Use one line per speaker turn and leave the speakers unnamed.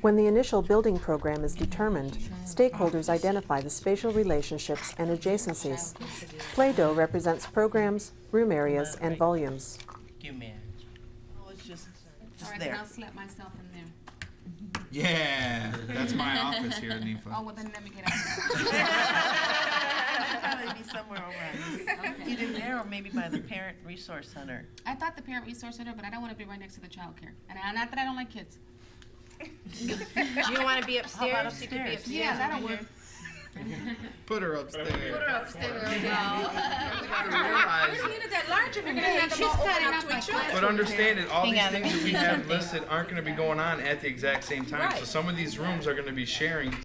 When the initial building program is determined, stakeholders identify the spatial relationships and adjacencies. Play-Doh represents programs, room areas, and volumes.
Oh, it's just
All right,
there.
then I'll slap myself in there.
Yeah, that's my office here, Nifa.
Oh, well, then let me get out.
It'll probably be somewhere around this. Either there or maybe by the Parent Resource Center.
I thought the Parent Resource Center, but I don't want to be right next to the child care. And not that I don't like kids.
You don't want to be upstairs?
How about
You could be
upstairs?
upstairs.
Yeah, that'll work.
Put her upstairs.
Put her upstairs.
You gotta realize,
You needed that larger one.
Hey,
She's
she's
cutting
cutting
up
up
to
my
each other.
but understand that all
Hang
these
on,
things
let me
that we
see
have
something.
listed aren't going to be going on at the exact same time. So
Right.
some of these rooms are going to be sharing